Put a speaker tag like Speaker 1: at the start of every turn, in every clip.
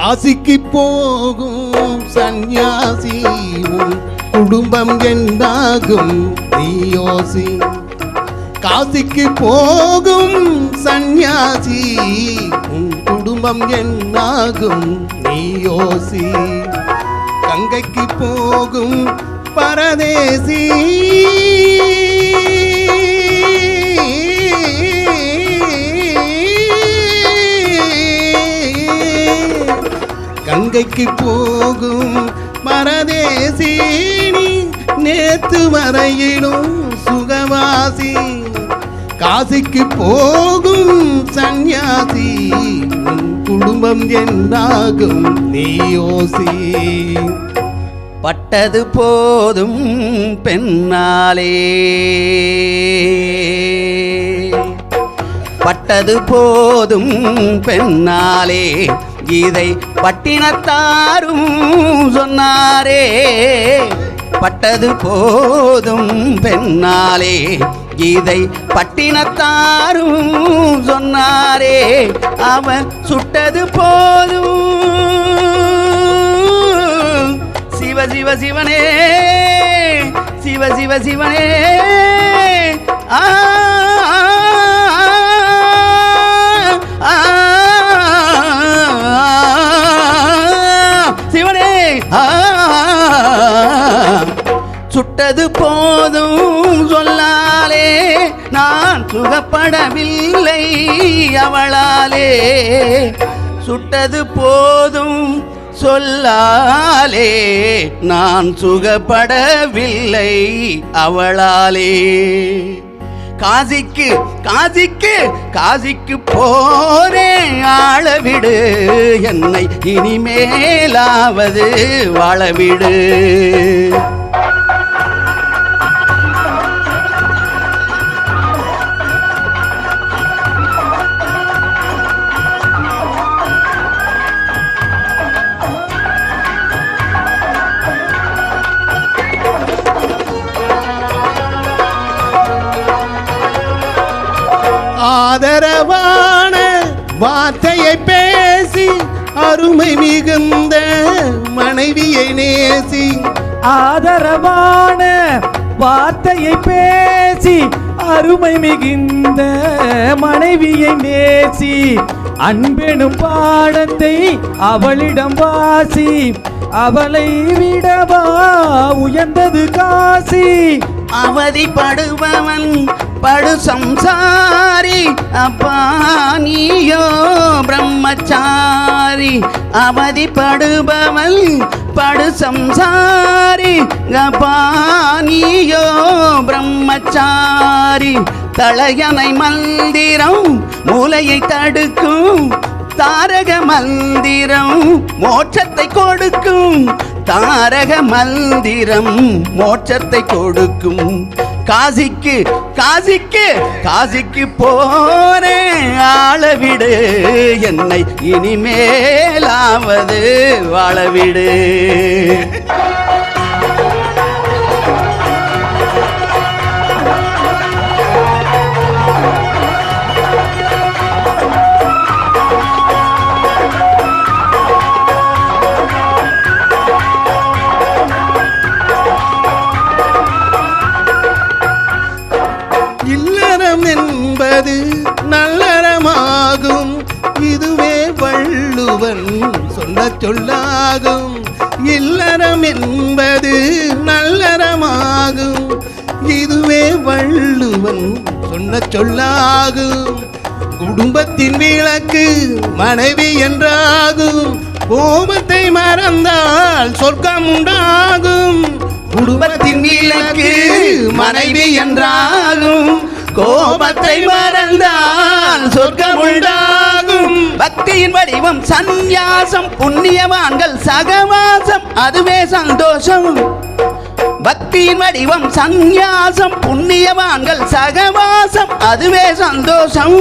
Speaker 1: காசிக்கு போகும் சந்நியாசி உன் குடும்பம் என்னாகும் நீ யோசி. காசிக்கு போகும் சந்நியாசி உன் குடும்பம் என்னாகும் நீ யோசி. கங்கைக்கு போகும் பரதேசி கங்கைக்கு போகும் பரதேசி நீ நேத்து வரையிலும் சுகவாசி. காசிக்கு போகும் சந்நியாசி உன் குடும்பம் என்னாகும் நீ யோசி.
Speaker 2: பட்டது போதும் பெண்ணாலே பட்டது போதும் பெண்ணாலே இதை பட்டினத்தாரும் சொன்னாரே. பட்டது போதும் பெண்ணாலே இதை பட்டினத்தாரும் சொன்னாரே. அவன் சுட்டது போதும் சிவ சிவ சிவனே சிவ சிவ சிவனே ஆ சிவனே சுட்டது போதும் சொல்லாலே நான் சுகப்படவில்லை அவளாலே. சுட்டது போதும் சொல்லாலே நான் சுகப்படவில்லை அவளாலே. காசிக்கு காசிக்கு காசிக்கு போறேன் ஆளவிடு என்னை இனிமேலாவது வாழவிடு.
Speaker 1: ஆதரவான வார்த்தையை பேசி அருமை மிகுந்த மனைவியை நேசி.
Speaker 3: ஆதரவான வார்த்தையை பேசி அருமை மிகுந்த மனைவியை நேசி. அன்பெனும் பாடத்தை அவளிடம் வாசி. அவளை விடவா உயர்ந்தது காசி.
Speaker 2: அவதிப்படுபவன் படு சம்சாரி அப்பா நீயோ பிரம்மச்சாரி. அவதிப்படுபவன் படு சம்சாரி அப்பா நீயோ பிரம்மச்சாரி. தளையணை மந்திரம் மூளையை தடுக்கும். தாரக மந்திரம் மோட்சத்தை கொடுக்கும். தாரக மந்திரம் மோட்சத்தை கொடுக்கும். காசிக்கு காசிக்கு காசிக்கு போறேன் ஆளவிடு என்னை இனிமேலாவது வாழவிடு.
Speaker 1: என்பது நல்லறமாகும் இதுவே வள்ளுவன் சொன்ன சொல்லாகும். இல்லறம் என்பது நல்லறமாகும் இதுவே வள்ளுவன் சொன்ன சொல்லாகும். குடும்பத்தின் விளக்கு மனைவி என்றாகும். கோபத்தை மறந்தால் சொர்க்கம் உண்டாகும். குடும்பத்தின் விளக்கு மனைவி என்றாகும். கோபத்தை மறந்தால் சொர்க்கம் உண்டாகும்.
Speaker 2: பக்தியின் வடிவம் சந்நியாசம் புண்ணியவான்கள் சகவாசம் அதுவே சந்தோஷம். பக்தியின் வடிவம் சந்நியாசம் புண்ணியவான்கள் சகவாசம் அதுவே சந்தோஷம்.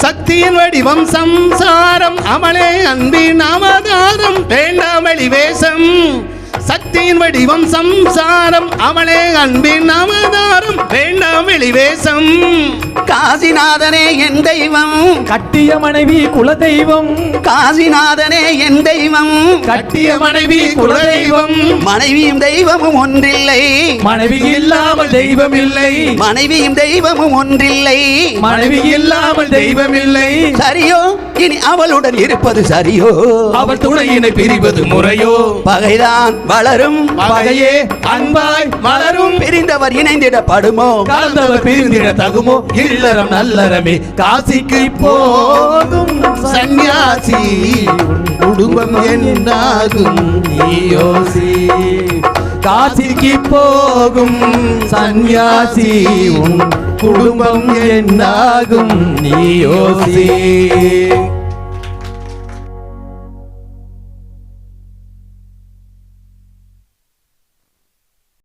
Speaker 1: சக்தியின் வடிவம் சம்சாரம் அமலே அன்பின் அவதாரம் வேண்டாமளி வேஷம். சக்தியின் வடிவம் சம்சாரம் அவளே அன்பின் அவதாரம் வேண்டாம் வெளிவேசம்
Speaker 2: காசிநாதனே என் தெய்வம்
Speaker 3: கட்டிய மனைவி குலதெய்வம்
Speaker 2: காசிநாதனே என் தெய்வம்
Speaker 1: கட்டிய மனைவி குலதெய்வம்
Speaker 2: மனைவியும் தெய்வமும் ஒன்றில்லை
Speaker 3: மனைவி இல்லாமல் தெய்வம் இல்லை
Speaker 2: மனைவியும் தெய்வமும் ஒன்றில்லை
Speaker 3: மனைவி இல்லாமல் தெய்வம் இல்லை
Speaker 2: சரியோ இனி அவளுடன் இருப்பது சரியோ
Speaker 3: அவள் துணையினை பிரிவது முறையோ
Speaker 2: பகைதான் வளரும்
Speaker 3: பகையே அன்பாய் மலரும்
Speaker 2: பிரிந்தவர் இணைந்திடப்படுமோ
Speaker 3: கலந்தவர் பிரிந்திட தகுமோ இல்லறம் நல்லறமே காசிக்கு போகும்
Speaker 1: சந்நியாசி குடும்பம் என்னாகும்
Speaker 3: நீயோசி காசிக்கு போகும் சந்நியாசி உன் குடும்பம் என்னாகும் நீயோசி